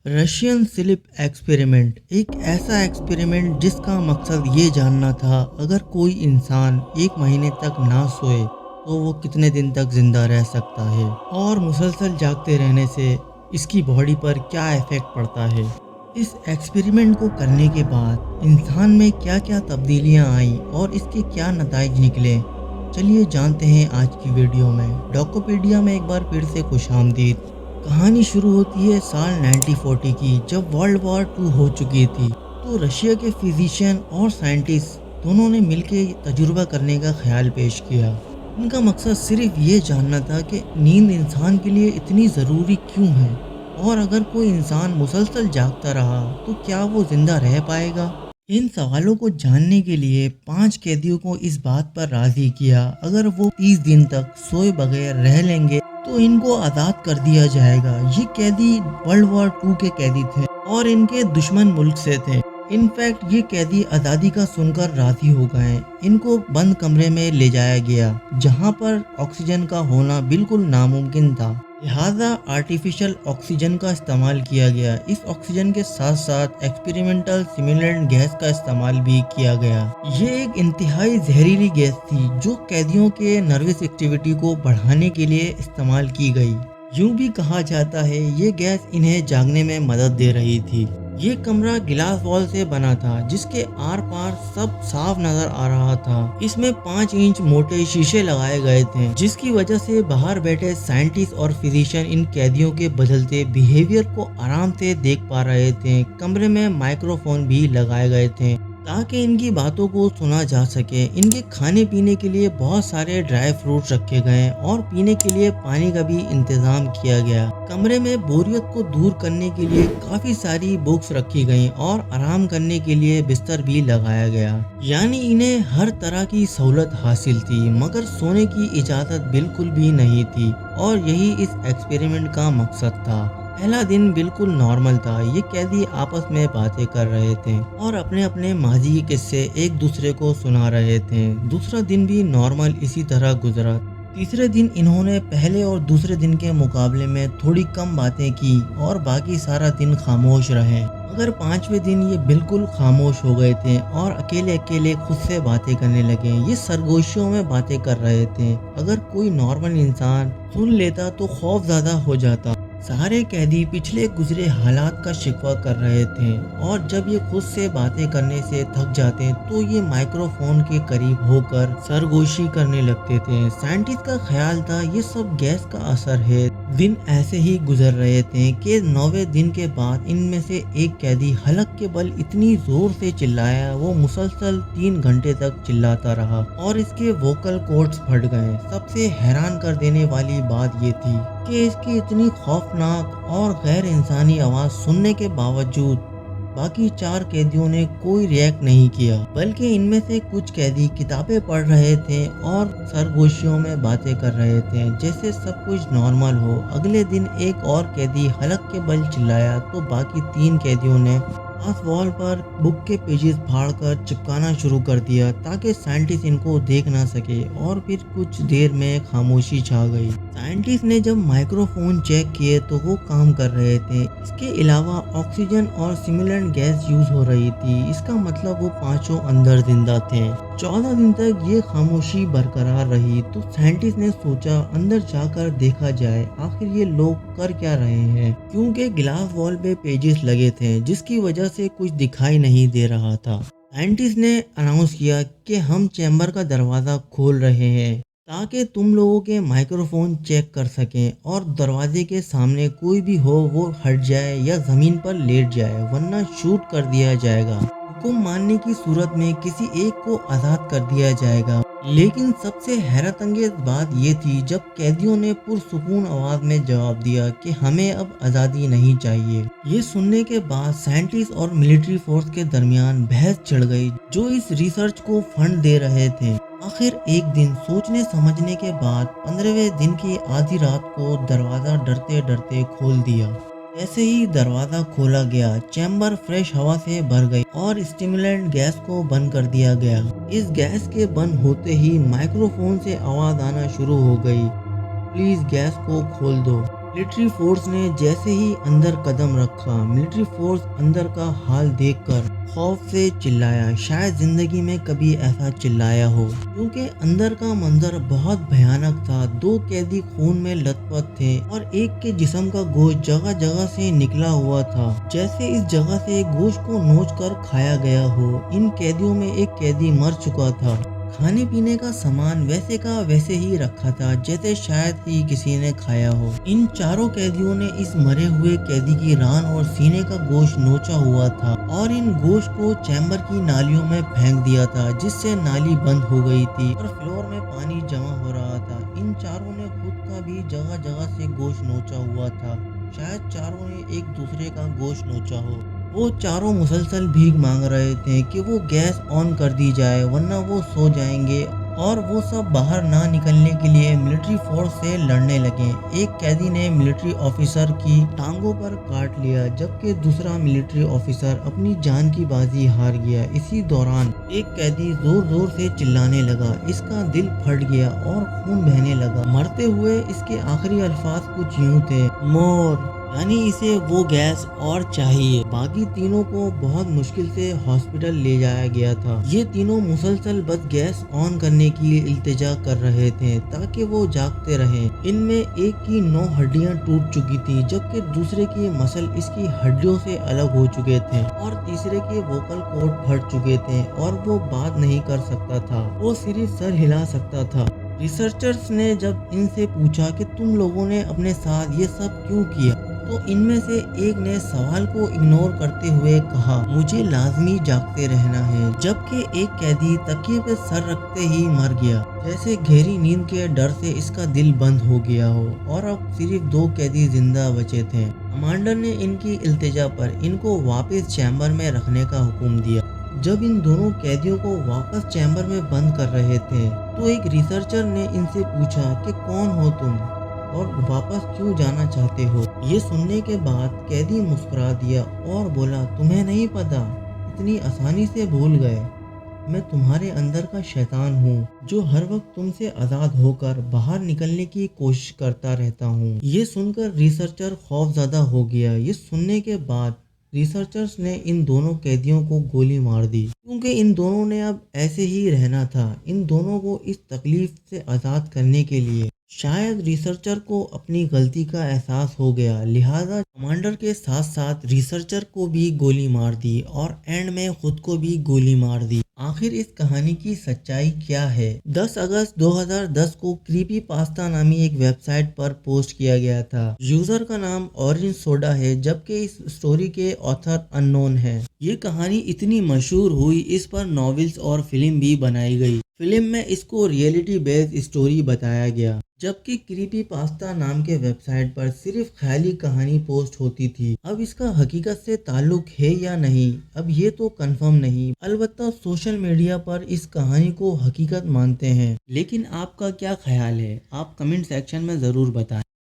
Russian sleep experiment एक ऐसा experiment जिसका मकसद ये जानना था अगर कोई इंसान एक महीने तक ना सोए तो वो कितने दिन तक ज़िंदा रह सकता है और मुसलसल जागते रहने से इसकी बॉडी पर क्या इफ़ेक्ट पड़ता है। इस एक्सपेरिमेंट को करने के बाद इंसान में क्या क्या तब्दीलियां आई और इसके क्या नतीजे निकले, चलिए जानते हैं आज की वीडियो में। डॉकोपीडिया में एक बार फिर से खुशामदीद। कहानी शुरू होती है साल 1940 की, जब वर्ल्ड वॉर 2 हो चुकी थी। तो रशिया के फिजिशियन और साइंटिस्ट दोनों ने मिलकर तजुर्बा करने का ख्याल पेश किया। उनका मकसद सिर्फ ये जानना था कि नींद इंसान के लिए इतनी ज़रूरी क्यों है और अगर कोई इंसान मुसलसल जागता रहा तो क्या वो ज़िंदा रह पाएगा। इन सवालों को जानने के लिए 5 कैदियों को इस बात पर राज़ी किया अगर वो 30 दिन तक सोए बगैर रह लेंगे तो इनको आज़ाद कर दिया जाएगा। ये कैदी वर्ल्ड वॉर 2 के कैदी थे और इनके दुश्मन मुल्क से थे। इनफैक्ट ये कैदी आज़ादी का सुनकर राज़ी हो गए। इनको बंद कमरे में ले जाया गया जहां पर ऑक्सीजन का होना बिल्कुल नामुमकिन था, लिहाजा आर्टिफिशियल ऑक्सीजन का इस्तेमाल किया गया। इस ऑक्सीजन के साथ साथ एक्सपेरिमेंटल सिमुलेंट गैस का इस्तेमाल भी किया गया। ये एक इंतहाई जहरीली गैस थी जो कैदियों के नर्वस एक्टिविटी को बढ़ाने के लिए इस्तेमाल की गई। यूं भी कहा जाता है ये गैस इन्हें जागने में मदद दे रही थी। ये कमरा गिलास वॉल से बना था जिसके आर पार सब साफ नजर आ रहा था। इसमें 5 इंच मोटे शीशे लगाए गए थे जिसकी वजह से बाहर बैठे साइंटिस्ट और फिजिशियन इन कैदियों के बदलते बिहेवियर को आराम से देख पा रहे थे। कमरे में माइक्रोफोन भी लगाए गए थे ताकि इनकी बातों को सुना जा सके। इनके खाने पीने के लिए बहुत सारे ड्राई फ्रूट्स रखे गए और पीने के लिए पानी का भी इंतजाम किया गया। कमरे में बोरियत को दूर करने के लिए काफी सारी बुक्स रखी गई और आराम करने के लिए बिस्तर भी लगाया गया। यानी इन्हें हर तरह की सहूलत हासिल थी मगर सोने की इजाजत बिल्कुल भी नहीं थी और यही इस एक्सपेरिमेंट का मकसद था। पहला दिन बिल्कुल नॉर्मल था। ये कैदी आपस में बातें कर रहे थे और अपने अपने माजी के किस्से एक दूसरे को सुना रहे थे। दूसरा दिन भी नॉर्मल इसी तरह गुजरा। तीसरे दिन इन्होंने पहले और दूसरे दिन के मुकाबले में थोड़ी कम बातें की और बाकी सारा दिन खामोश रहे। मगर 5वें दिन ये बिल्कुल खामोश हो गए थे और अकेले अकेले खुद से बातें करने लगे। ये सरगोशियों में बातें कर रहे थे। अगर कोई नॉर्मल इंसान सुन लेता तो खौफ ज़्यादा हो जाता। सारे कैदी पिछले गुजरे हालात का शिकवा कर रहे थे और जब ये खुद से बातें करने से थक जाते तो ये माइक्रोफोन के करीब होकर सरगोशी करने लगते थे। साइंटिस्ट का ख्याल था ये सब गैस का असर है। दिन ऐसे ही गुजर रहे थे कि 9वें दिन के बाद इनमें से एक कैदी हलक के बल इतनी जोर से चिल्लाया वो मुसलसल 3 घंटे तक चिल्लाता रहा और इसके वोकल कॉर्ड्स फट गए। सबसे हैरान कर देने वाली बात ये थी कि इसकी इतनी खौफनाक और गैर इंसानी आवाज़ सुनने के बावजूद बाकी 4 कैदियों ने कोई रिएक्ट नहीं किया, बल्कि इनमें से कुछ कैदी किताबें पढ़ रहे थे और सरगोशियों में बातें कर रहे थे जैसे सब कुछ नॉर्मल हो। अगले दिन एक और कैदी हलक के बल चिल्लाया तो बाकी 3 कैदियों ने पास वॉल पर बुक के पेजेस फाड़कर चिपकाना शुरू कर दिया ताकि साइंटिस्ट इनको देख ना सके और फिर कुछ देर में खामोशी छा गई। साइंटिस्ट ने जब माइक्रोफोन चेक किए तो वो काम कर रहे थे। इसके अलावा ऑक्सीजन और सिमुलेंट गैस यूज हो रही थी। इसका मतलब वो पांचों अंदर जिंदा थे। 14 दिन तक ये खामोशी बरकरार रही तो साइंटिस्ट ने सोचा अंदर जाकर देखा जाए आखिर ये लोग कर क्या रहे हैं, क्योंकि ग्लास वॉल पे पेजेस लगे थे जिसकी वजह से कुछ दिखाई नहीं दे रहा था। साइंटिस्ट ने अनाउंस किया कि हम चैम्बर का दरवाज़ा खोल रहे हैं ताकि तुम लोगों के माइक्रोफोन चेक कर सकें और दरवाजे के सामने कोई भी हो वो हट जाए या ज़मीन पर लेट जाए वरना शूट कर दिया जाएगा। हुक्म मानने की सूरत में किसी एक को आज़ाद कर दिया जाएगा। लेकिन सबसे हैरत अंगेज बात ये थी जब कैदियों ने पुरसुकून आवाज में जवाब दिया कि हमें अब आज़ादी नहीं चाहिए। ये सुनने के बाद साइंटिस्ट और मिलिट्री फोर्स के दरमियान बहस छिड़ गई जो इस रिसर्च को फंड दे रहे थे। आखिर एक दिन सोचने समझने के बाद 15वें दिन की आधी रात को दरवाज़ा डरते डरते खोल दिया। जैसे ही दरवाज़ा खोला गया चैम्बर फ्रेश हवा से भर गई और स्टिमुलेंट गैस को बंद कर दिया गया। इस गैस के बंद होते ही माइक्रोफोन से आवाज़ आना शुरू हो गई, प्लीज़ गैस को खोल दो। मिलिट्री फोर्स ने जैसे ही अंदर कदम रखा, मिलिट्री फोर्स अंदर का हाल देखकर खौफ से चिल्लाया। शायद जिंदगी में कभी ऐसा चिल्लाया हो, क्योंकि अंदर का मंजर बहुत भयानक था। 2 कैदी खून में लथपथ थे और एक के जिस्म का गोश्त जगह जगह से निकला हुआ था, जैसे इस जगह से गोश्त को नोच कर खाया गया हो। इन कैदियों में एक कैदी मर चुका था। खाने पीने का सामान वैसे का वैसे ही रखा था, जैसे शायद ही किसी ने खाया हो। इन चारों कैदियों ने इस मरे हुए कैदी की रान और सीने का गोश्त नोचा हुआ था और इन गोश्त को चैम्बर की नालियों में फेंक दिया था, जिससे नाली बंद हो गई थी और फ्लोर में पानी जमा हो रहा था। इन चारों ने खुद का भी जगह जगह से गोश्त नोचा हुआ था। शायद चारों ने एक दूसरे का गोश्त नोचा हो। वो चारों मुसलसल भीख मांग रहे थे कि वो गैस ऑन कर दी जाए, वरना वो सो जाएंगे। और वो सब बाहर ना निकलने के लिए मिलिट्री फोर्स से लड़ने लगे। एक कैदी ने मिलिट्री ऑफिसर की टांगों पर काट लिया, जबकि दूसरा मिलिट्री ऑफिसर अपनी जान की बाजी हार गया। इसी दौरान एक कैदी जोर जोर से चिल्लाने लगा। इसका दिल फट गया और खून बहने लगा। मरते हुए इसके आखिरी अल्फाज कुछ यूं थे, मोर, यानी इसे वो गैस और चाहिए। बाकी तीनों को बहुत मुश्किल से हॉस्पिटल ले जाया गया था। ये तीनों मुसलसल बस गैस ऑन करने की इल्तिजा कर रहे थे ताकि वो जागते रहें। इनमें एक की 9 हड्डियां टूट चुकी थी, जबकि दूसरे के मसल इसकी हड्डियों से अलग हो चुके थे और तीसरे के वोकल कॉर्ड फट चुके थे और वो बात नहीं कर सकता था, वो सिर्फ सर हिला सकता था। रिसर्चर्स ने जब इनसे पूछा कि तुम लोगों ने अपने साथ ये सब क्यों किया, तो इनमें से एक ने सवाल को इग्नोर करते हुए कहा, मुझे लाजमी जागते रहना है। जबकि एक कैदी तकिए पे सर रखते ही मर गया, जैसे गहरी नींद के डर से इसका दिल बंद हो गया हो और अब सिर्फ 2 कैदी जिंदा बचे थे। कमांडर ने इनकी इल्तिजा पर इनको वापस चैम्बर में रखने का हुक्म दिया। जब इन दोनों कैदियों को वापस चैम्बर में बंद कर रहे थे, तो एक रिसर्चर ने इनसे पूछा कि कौन हो तुम और वापस क्यों जाना चाहते हो। ये सुनने के बाद कैदी मुस्कुरा दिया और बोला, तुम्हें नहीं पता, इतनी आसानी से भूल गए। मैं तुम्हारे अंदर का शैतान हूँ, जो हर वक्त तुमसे आज़ाद होकर बाहर निकलने की कोशिश करता रहता हूँ। ये सुनकर रिसर्चर खौफज़दा हो गया। ये सुनने के बाद रिसर्चर्स ने इन दोनों कैदियों को गोली मार दी, क्योंकि इन दोनों ने अब ऐसे ही रहना था। इन दोनों को इस तकलीफ से आज़ाद करने के लिए शायद रिसर्चर को अपनी गलती का एहसास हो गया, लिहाजा कमांडर के साथ साथ रिसर्चर को भी गोली मार दी और एंड में खुद को भी गोली मार दी। आखिर इस कहानी की सच्चाई क्या है? 10 अगस्त 2010 को क्रीपी पास्ता नामी एक वेबसाइट पर पोस्ट किया गया था। यूजर का नाम ऑरेंज सोडा है, जबकि इस स्टोरी के ऑथर अननोन है। ये कहानी इतनी मशहूर हुई, इस पर नॉवेल्स और फिल्म भी बनाई गई। फिल्म में इसको रियलिटी बेस्ड स्टोरी बताया गया, जबकि क्रीपी पास्ता नाम के वेबसाइट पर सिर्फ ख्याली कहानी पोस्ट होती थी। अब इसका हकीकत से ताल्लुक है या नहीं, अब ये तो कंफर्म नहीं। अलबत्ता सोशल मीडिया पर इस कहानी को हकीकत मानते हैं। लेकिन आपका क्या ख्याल है? आप कमेंट सेक्शन में ज़रूर बताएं।